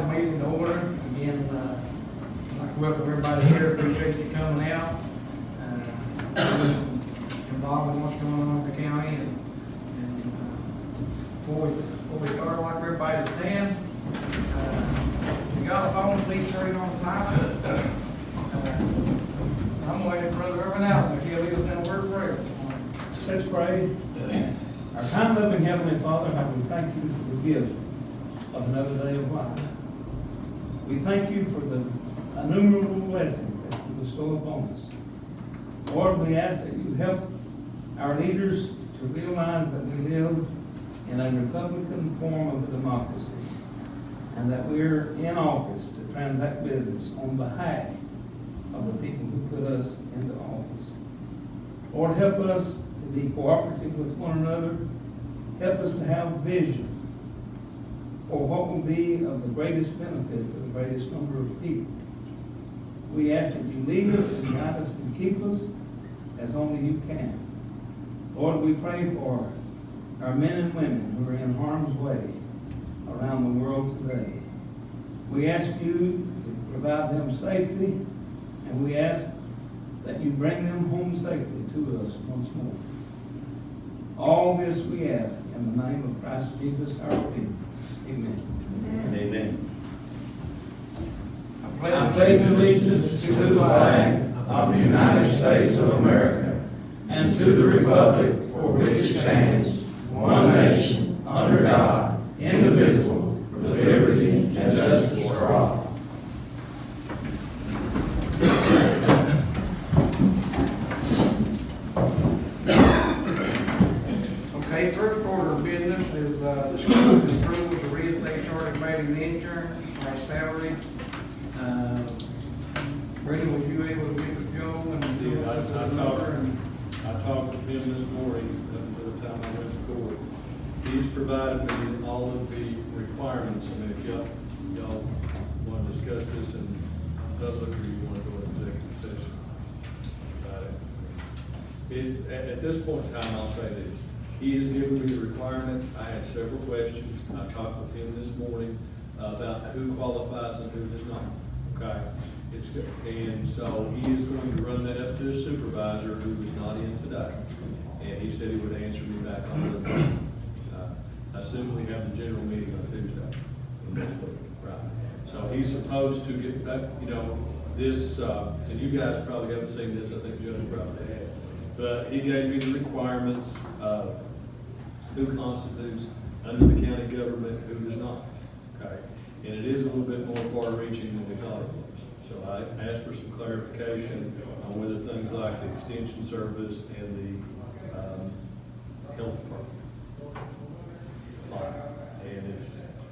the meeting to order. Again, I'd like to welcome everybody here. Appreciate you coming out. Involved in what's going on in the county. Before we start, I'd like everybody to stand. You got a phone, please turn it on silent. I'm waiting for Brother Irvin Allen if he'll lead us in a word of prayer. Let's pray. Our time-loving Heavenly Father, how we thank you for the gift of another day of life. We thank you for the innumerable blessings that you bestow upon us. Lord, we ask that you help our leaders to realize that we live in a Republican form of a democracy and that we're in office to transact business on behalf of the people who put us into office. Lord, help us to be cooperative with one another. Help us to have vision for what will be of the greatest benefit to the greatest number of people. We ask that you lead us and guide us and keep us as only you can. Lord, we pray for our men and women who are in harm's way around the world today. We ask you to provide them safety, and we ask that you bring them home safely to us once more. All this we ask in the name of Christ Jesus our King. Amen. Amen. I pledge allegiance to the flag of the United States of America and to the republic for which it stands, one nation, under God, indivisible, with liberty and justice for all. Okay, first order of business is discussion and approval to reinstate Charlie Bailey's insurance, our salary. Brendan, was you able to meet with Joe and Indeed, I and talked with him this morning, up to the time I went to court. He's provided me all of the requirements. I mean, if y'all want to discuss this in public, or you want to go into executive session about it. At this point in time, I'll say this. He has given me the requirements. I had several questions. I talked with him this morning about who qualifies and who does not. Okay? It's good. And so he is going to run that up to his supervisor, who is not in today. And he said he would answer me back on the, I assume we have the general meeting on Tuesday of next week, right? So he's supposed to get back, this, and you guys probably haven't seen this, I think Judge probably has. But he gave me the requirements of who constitutes under the county government, who does not, okay? And it is a little bit more far-reaching than we thought it was. So I asked for some clarification on whether things like the extension service and the health department apply. And it's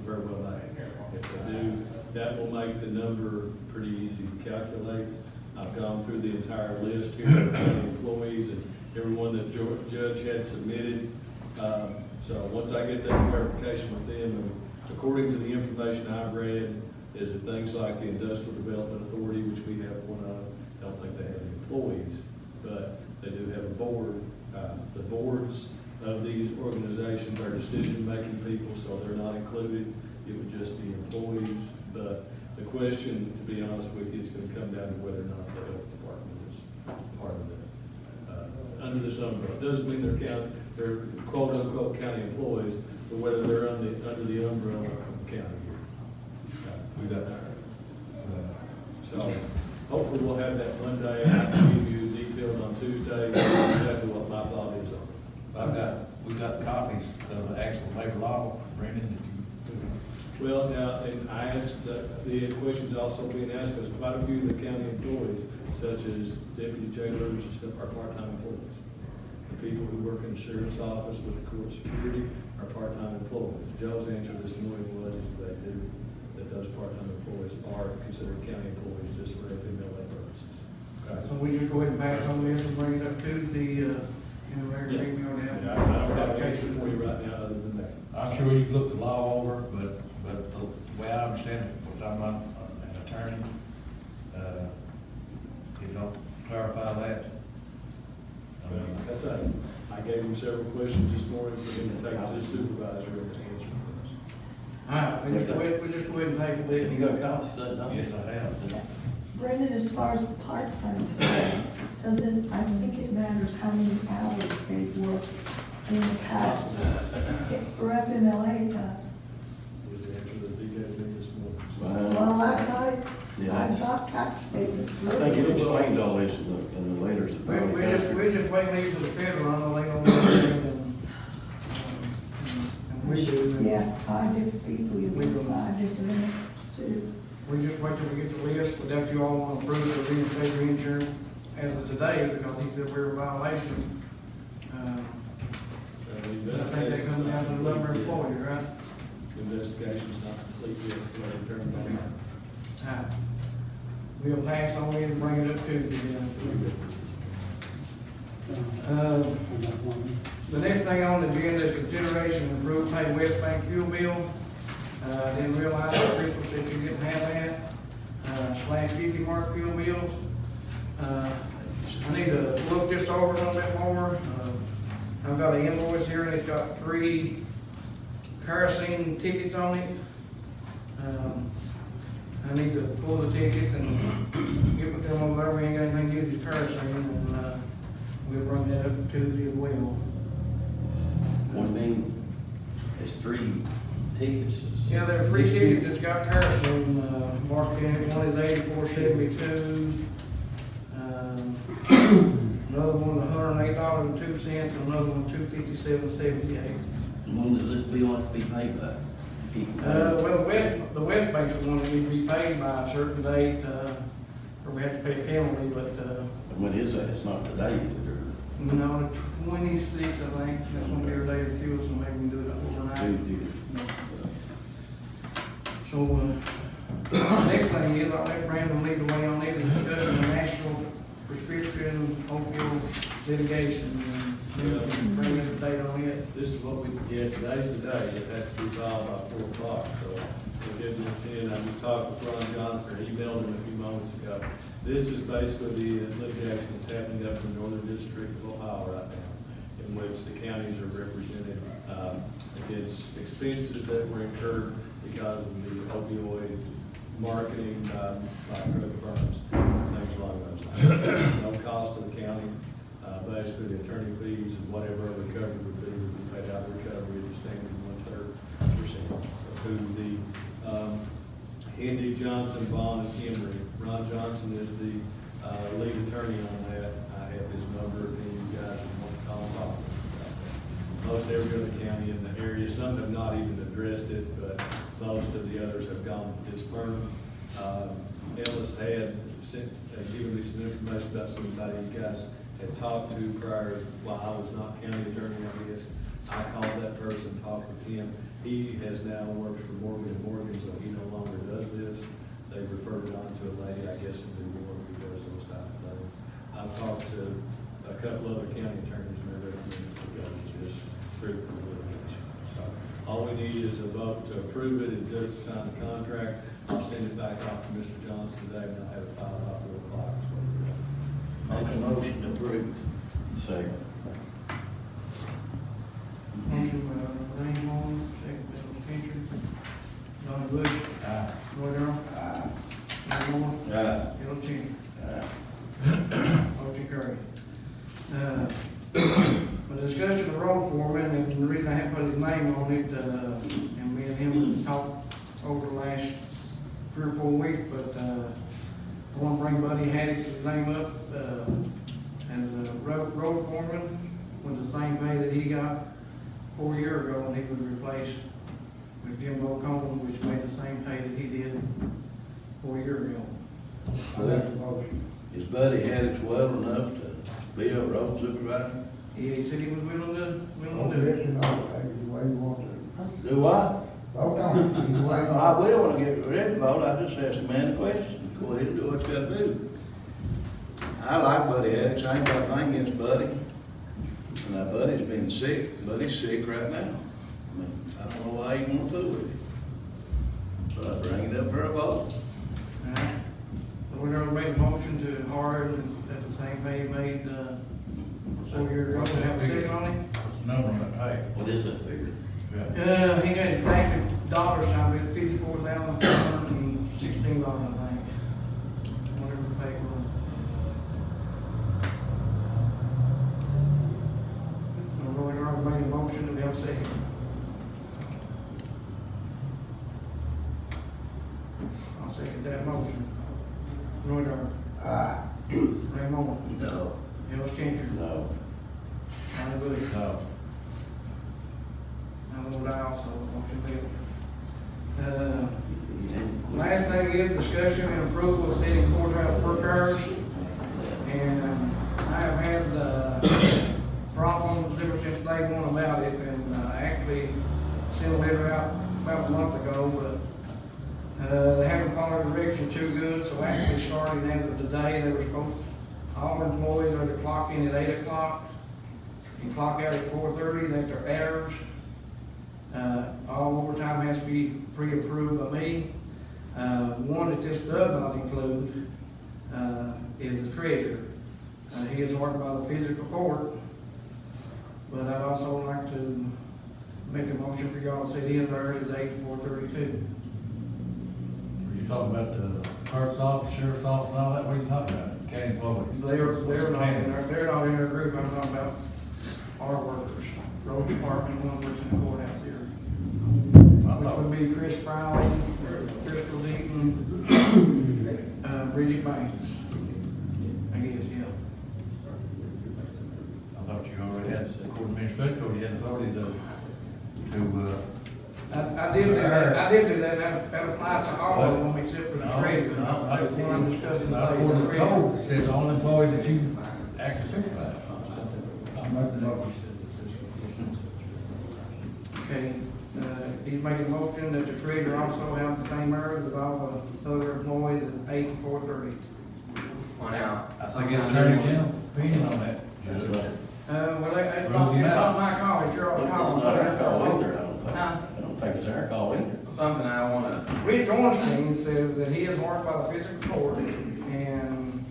very well made. If they do, that will make the number pretty easy to calculate. I've gone through the entire list here of county employees and everyone that Judge had submitted. So once I get that clarification with them, and according to the information I've read, is that things like the Industrial Development Authority, which we have one of, I don't think they have any employees, but they do have a board. The boards of these organizations are decision-making people, so they're not included. It would just be employees. But the question, to be honest with you, is going to come down to whether or not the health department is part of that. Under this umbrella. It doesn't mean they're quote-unquote county employees, but whether they're under the umbrella of the county. We got that. So hopefully we'll have that Monday, and I can give you detailed on Tuesday exactly what my thought is on it. We got copies of the actual labor law, Brandon, Well, now, and I asked the questions also being asked, because quite a few of the county employees, such as deputy jailers and stuff, are part-time employees. The people who work in the sheriff's office with the court security are part-time employees. Joe's answer this morning was that they do, that those part-time employees are considered county employees just for FMLA purposes. Okay. so we just go ahead and pass on this and bring it up to the, regular meeting on I that. don't have an answer for you right now other than that. I'm sure you've looked the law over, but the way I understand it, because I'm not an attorney, you don't clarify that. That's it. I gave him several questions this morning for him to take to his supervisor and answer those. All right, we just go ahead and table it. You got copies of that, don't you? Yes, I have. Brendan, as far as the part-time, doesn't, I think it matters how many hours they've worked in the past. For FMLA, it does. Was the answer that he gave me this morning. Well, I've got it, Yeah. I've got fact statements. I think it explains all this in the letters. that We just wait these to the federal, I know they don't do anything, and we do. and Yes, 5 different people, you We get do. 5 different answers too. We just wait till we get the list, without you all want to approve the reinstate your insurance as of today, because he said we're in violation. I think that comes down to the number of employees, right? Investigation's not complete yet, so I determined on that. Alright. We'll pass on in and bring it up Tuesday then. The next thing on the agenda is consideration of approved pay West Bank fuel bill. Didn't realize that Crystal said you didn't have that, / 50 mark fuel bills. I need to look this over a little bit more. I've got an invoice here and it's got 3 kerosene tickets on it. I need to pull the tickets and get with them over there. We ain't got anything to do with kerosene, and, we'll bring that up Tuesday as well. What do you mean, there's 3 tickets? Yeah, there are 3 tickets that's got kerosene, marked in it. One is 84.72. Another one, $108.02, and another one, $257.78. When does this bill have to be paid by? Well, the West Bank's the one that needs to be paid by a certain date, or we have to pay a penalty, but, When is that? It's not today, is it? no, 26, I think, that's when we're day of fuel, so maybe we can do it overnight. Tuesday. So, next thing is, I'll let Brandon lead the way on it, is discussing the national prescription opioid litigation, and we can bring us a date on it. This is what we, yeah, today's the day, it has to be filed by 4 o'clock, so we're getting this in. I just talked with Ron Johnson, or emailed him a few moments ago. This is basically the litigation that's happening up in the Northern District of Ohio right now, in which the counties are represented, against expenses that were incurred because of the opioid marketing by drug firms, things along those lines. No cost to the county. Basically, the attorney fees and whatever recovery would be paid out of recovery, the standard 1/3% to the Hendy, Johnson, Bond, and Henry. Ron Johnson is the lead attorney on that. I have his number, if any of you guys would want to call him, talk to him about that. Most every other county in the area, some have not even addressed it, but most of the others have gone with this firm. Ellis had given me some information about somebody you guys had talked to prior, while I was not county attorney, I guess. I called that person, talked with him. He has now worked for Morgan & Morgan, so he no longer does this. They referred it on to a lady, I guess, in New York, who does those type of things. I've talked to a couple other county attorneys, and they're recommending to go to this group for litigation. So all we need is a vote to approve it, and just to sign the contract. I'll send it back off to Mr. Johnson today, and I'll have it filed off 4 o'clock. Make a motion to approve. Second. Motion by Rain Moore, second by Mr. Fincher. Donnie Bush. Aye. Roy Darrell. Aye. Ray Moore. Aye. Bill Changer. Aye. Motion carried. For discussion of the road foreman, and the reason I haven't put his name on it, and me and him talked over the last 3 or 4 weeks, but, I want to bring Buddy Haddock's name up, as a road foreman with the same pay that he got 4 years ago when he was replaced with Jimbo Coleman, which made the same pay that he did 4 years ago. Is Buddy Haddock's well enough to be a road supervisor? He said he was willing to Oh, do yes, it. you know, the way you want to. Do I? Vote on it, the way you I want. will when I get ready to vote. I just asked the man a question. Go ahead and do what you gotta do. I like Buddy Haddock. I ain't got a thing against Buddy. And Buddy's been sick. Buddy's sick right now. I mean, I don't know why you wanna fool with him. But I bring it up for a vote. Alright. So we never made a motion to hire at the same pay he made, 4 years ago. We have a second on it? What's the number on that pay? What is that figure? He got exactly dollars time, it's $54,516, I think. Whatever the pay was. Roy Darrell made a motion, do we have a second? I'll second that motion. Roy Darrell. Aye. Ray Moore. No. Ellis Cantor. No. Alan Boyd. No. I vote aye also, motion failed. Last thing is discussion and approval of setting courthouse work hours. And I have had, problems ever since day one about it, and, actually sent a letter out about a month ago, but, they haven't followed direction too good, so actually starting as of today, they were supposed, all employees are to clock in at 8 o'clock and clock out at 4:30, that's their hours. All overtime has to be pre-approved by me. One that this does not include, is the treasurer. He is ordered by the physical court, but I'd also like to make a motion for y'all to set his hours at 8 to 4:32. Were you talking about the clerk's office, sheriff's office, and all that? What are you talking about? County employees? They're not in their group, I'm talking about our workers, road department, one that's in the courthouse here. Which would be Chris Fry, Crystal Deaton, Bridget Banks. I guess, yeah. I thought you already had, the court administrator, you had authority to, I did do that, that applies to all of them except for the treasurer. That's what I'm discussing Not today, according the to the treasurer. code, it says all employees that you actually supervise. I make the motion. Okay, he's making a motion that the treasurer also have the same hours as all the other employees at 8 to 4:30. Well, now, I think it's attorney general opinion on that. Well, it's Rosie not my call, it's your call. It's not our call either, I don't think. Huh? I don't think it's our call either. something I wanna, Rich Ornstein says that he is marked by the physical court, and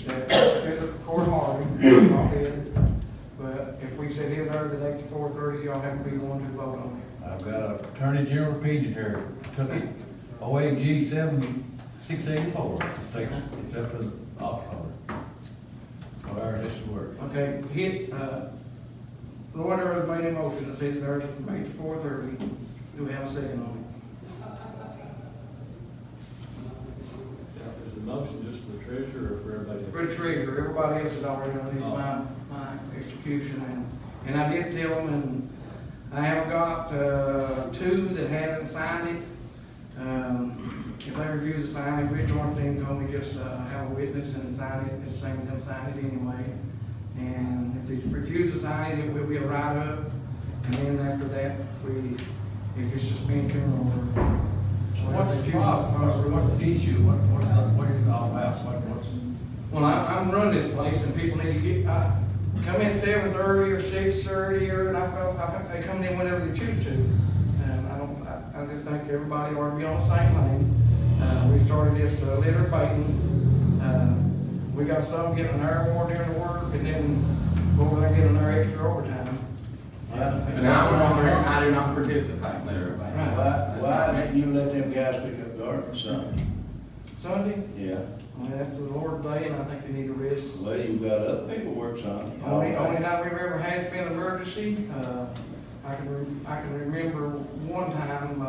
that the physical court hard him, all did. But if we set his hours at 8 to 4:30, y'all have to be the one to vote on I've got an attorney general opinion here, took it, OAG 7684, it states it's up to the office holder. What hours this work? it. Okay, Lloyd Earl made a motion to set his hours from 8 to 4:30. Do we have a second on Is the motion just for the treasurer or for everybody? it? For the treasurer, everybody else is already on his my execution, and I did tell them, and I have got, two that haven't signed it. If they refuse to sign it, Rich Ornstein told me just, have a witness and sign it, it's the same as them sign it anyway. And if they refuse to sign it, it will be a write-up, and then after that, if it's suspension or. What's the problem? What's the issue? What is it all about? What's? Well, I'm running this place and people need to get, come in 7:30 or 6:30 or, they come in whenever they choose to. And I just think everybody ought to be on the same lane. We started this litter baiting. We got some getting an hour more during the work and then over there getting our extra overtime. and I'm wondering, I do not participate in there, everybody. Why didn't you let them guys pick up garbage Sunday? Sunday, Yeah, that's the Lord's day and I think they need to rest. well, you've got other people work Sunday. Only night we've ever had has been an emergency. I can remember one time,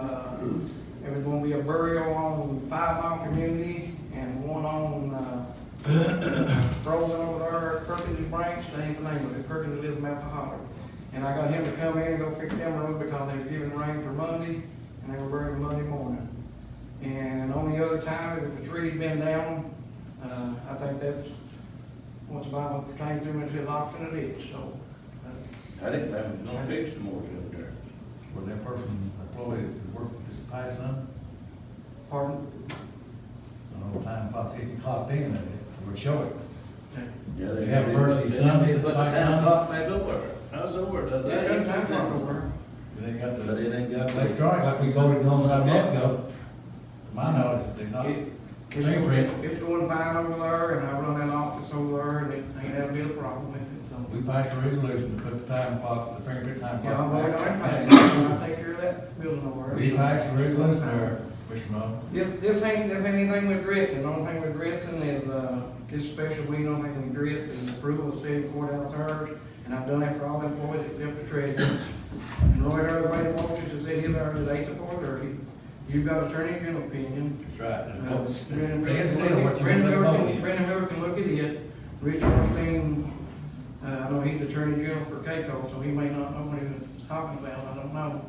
there was gonna be a burial on 5 Mile Community and one on, frozen over there at Perkins Branch, that ain't the name of it, Perkins lives in Alpha. And I got him to come in and go fix them road because they were giving rain for Monday, and they were burying Monday morning. And on the other time, if a tree'd been down, I think that's what's Bible pertains to, and it says ox in a ditch, so. I didn't think we was gonna fix the mortgage over there. Were that person employed to work this past Sunday? Pardon? I don't know what time clock, if you clocked in, that is, it would show it. Okay. Yeah, You have a Mercy Sunday, But the it's like town Sunday. clock made over. How's it work? Yeah, it's time clock over. It ain't got But the it ain't got. electronic like we voted on about a month ago. To my knowledge, it's not. It's going fine over there, and I run that office over there, and it ain't had a bit of problem with it, so. We we pass a resolution to put the time clock, the fingerprint time Yeah, I'm clock going on back. and I'll take care of that building over there. We pass a resolution there, Mr. Moe. This ain't anything with dressing, the only thing with dressing is, this special week, the only thing with dress is approval of setting courthouse hours, and I've done that for all employees except the treasurer. And Roy Earl made a motion to set his hours at 8 to 4:30. You've got attorney general opinion. That's right, there's no, Brandon it's Miller dead can set on what look- you Brandon want to Miller vote can- is. Brandon Miller can look at it. Rich Ornstein, I know he's attorney general for Cato, so he may not know what he was talking about, I don't know.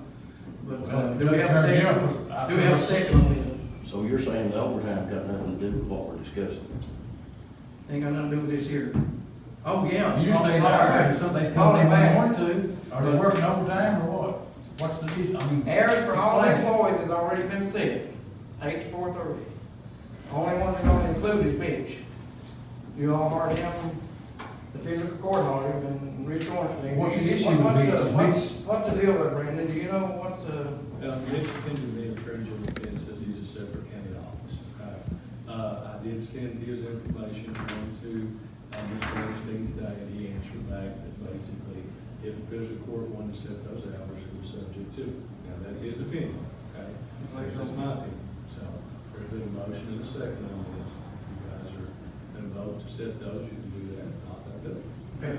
But, Well, do we have a Attorney second? General, Do we have a second on this? So you're saying the overtime got nothing to do with what we're discussing? Ain't got nothing to do with this here. Oh, yeah. You just stay there, if somebody's Call coming it in when they back. want to, are they working overtime or what? What's the use, I mean. Hours for all explain it. employees has already been set, 8 to 4:30. Only one they're gonna include is Mitch. You all hired him, the physical court hired him, and Rich Ornstein. What's the issue What- with what's the- Mitch? what's- What's the deal with Brandon? Do you know what, Mr. Benjamin, Attorney General opinion says he's a separate county office, okay? I did send his information on to, Mr. Ornstein today, and he answered back that basically, if physical court wanted to set those hours, it was subject to. Now, that's his opinion, okay? That's my opinion. So, there's been a motion and a second on this. If you guys are going to vote to set those, you can do that. Not that good. okay,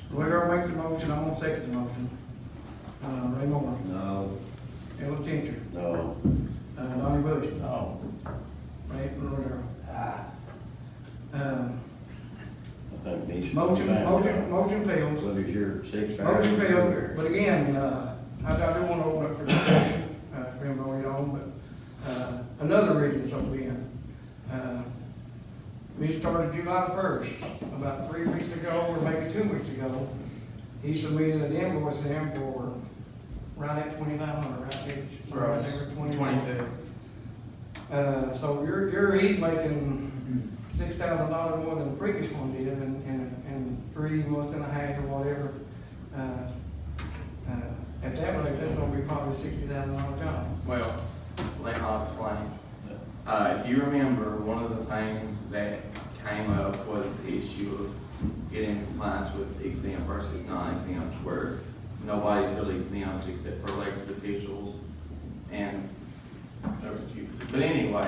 whoever makes the motion, I'm gonna second the motion. Ray Moore, No. Ellis Tincher, No. Donnie Bush, No. Ray Rodero. I think he should. Motion fails. What is your 6 hours? Motion failed, but again, I do want to open up for discussion, bring it on, but, another reason so being, we started July 1st, about 3 weeks ago, or maybe 2 weeks ago. He submitted an invoice to him for right at $2,500, right, Mitch? For us, Right there, 22. So he's making $6,000 more than the previous one did in 3 months and a half or whatever. At that rate, that's gonna be probably $60,000 job. Well, I'll explain. If you remember, one of the things that came up was the issue of getting compliance with exempt versus non-exempt, where nobody's really exempt except for elected officials, and there was a few. But anyway,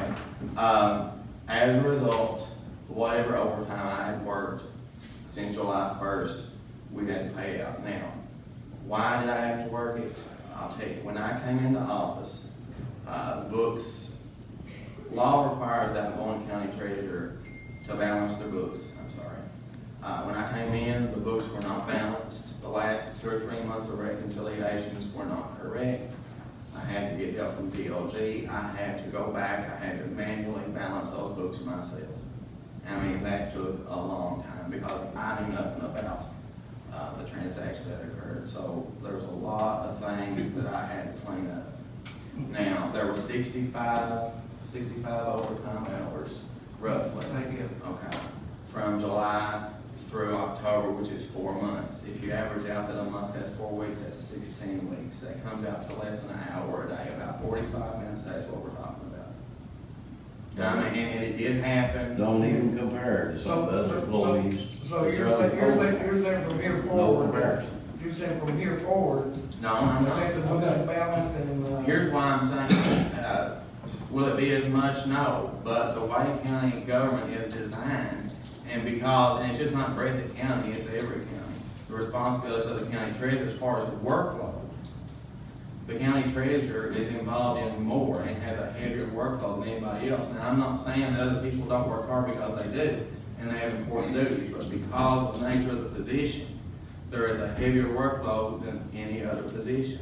as a result, whatever overtime I had worked since July 1st, we had to pay out. Now, why did I have to work it? I'll tell you, when I came into office, books, law requires that Bowen County treasurer to balance their books, I'm sorry. When I came in, the books were not balanced. The last 2 or 3 months of reconciliations were not correct. I had to get help from DLG. I had to go back. I had to manually balance those books myself. I mean, that took a long time because I knew nothing about the transaction that occurred. So there was a lot of things that I had to clean up. Now, there were 65 overtime hours, roughly. Thank you. Okay. From July through October, which is 4 months. If you average out that a month has 4 weeks, that's 16 weeks. That comes out to less than an hour a day, about 45 minutes a day is what we're talking about. Now, I mean, and it did happen. Don't even compare to some of the other employees. So you're saying from here No forward, comparison. you're saying from here forward, No, I'm you're saying the not. books are balanced and, Here's why I'm saying, will it be as much? No, but the way county government is designed, and it's just not Breathitt County, it's every county. The responsibilities of the county treasurer as far as workload. The county treasurer is involved in more and has a heavier workload than anybody else. Now, I'm not saying that other people don't work hard because they do, and they have important duties, but because of the nature of the position, there is a heavier workload than any other position.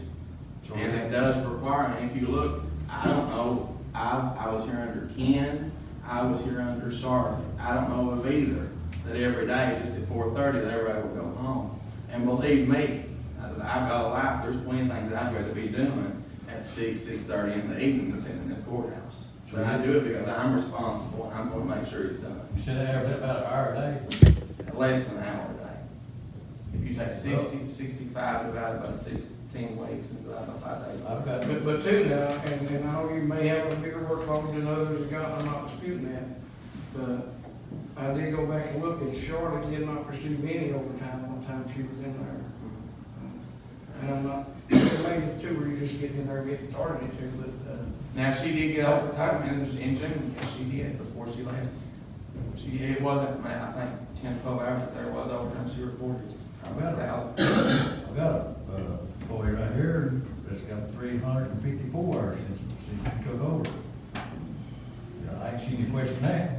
And it does require, and if you look, I don't know, I was here under Ken, I was here under Charlotte. I don't know of either that every day, just at 4:30, they were able to go home. And believe me, I've got a life, there's plenty of things I'd rather be doing at 6:30 in the evening than sitting in this courthouse. But I do it because I'm responsible and I'm gonna make sure it's done. You said they average about an hour a day. Less than an hour a day. If you take 65 divided by 16 weeks and divided by 5 days. I've got, but two now, and I know you may have a bigger workload than others have got, I'm not disputing that. But I did go back and look, and Charlotte did not pursue any overtime on time get in there and get started into, but, Now, she did get overtime in June, yes, she did, before she left. It wasn't, man, I think 10, 12 hours, but there was overtime, she reported. I've got $1,000. I've got a boy right here that's got 354 hours since he took over. I ain't seen you question that.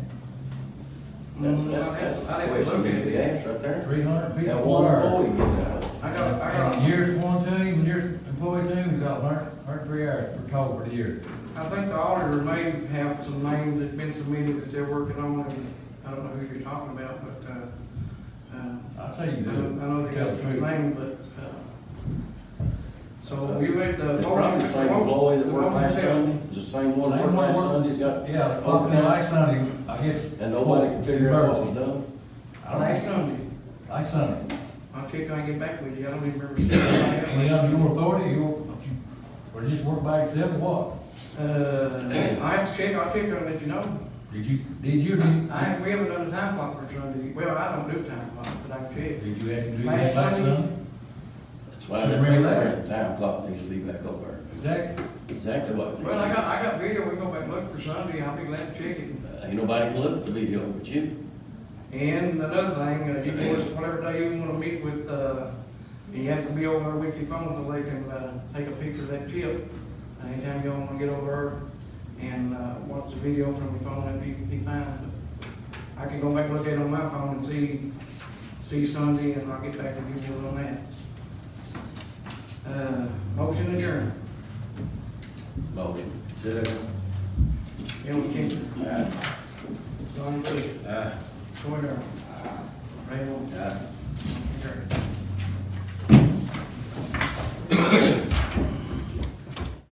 That's I'd have to question look need at to be it. asked right there. Now, 354 one hours. employee gets out. I got, And years one team, and years employee team, he's got 103 hours per total for the year. I think the auditor may have some names that's been submitted that they're working on, and I don't know who you're talking about, but, I say you I do. know they Tell got the some truth. names, but, so you at the. It's probably the same employee that worked last Sunday, it's the same one that Same worked last one Sunday, works, got yeah, open last Sunday, I guess. and nobody can figure out what was done. Last Sunday, Last Sunday. I'll check when I get back with you, I don't even remember. Any under your authority, or just work by itself, or what? I have to check, I'll check on and let you know. Did you, We haven't done the time clock for Sunday, well, I don't do time clock, but I can check. did you ask him to do Last that last Sunday? Sunday? That's why Should that bring that. time clock needs to be back over. Exactly. Exactly what. it Well, I needs got video, we can go back and look for Sunday, I'll be glad to check it. to be. Ain't nobody can look at the video but you. And another thing, you boys, whatever day you wanna meet with, you have to be over there with your phone so they can, take a picture of that chip. Anytime you wanna get over there and, watch the video from your phone, that'd be fine. But I can go back and look at it on my phone and see Sunday, and I'll get back with you on that. Motion adjourned. Motion. Ellis Cantor. Donnie Bush. Troy Darrell. Ray Moore. Aye. Carried.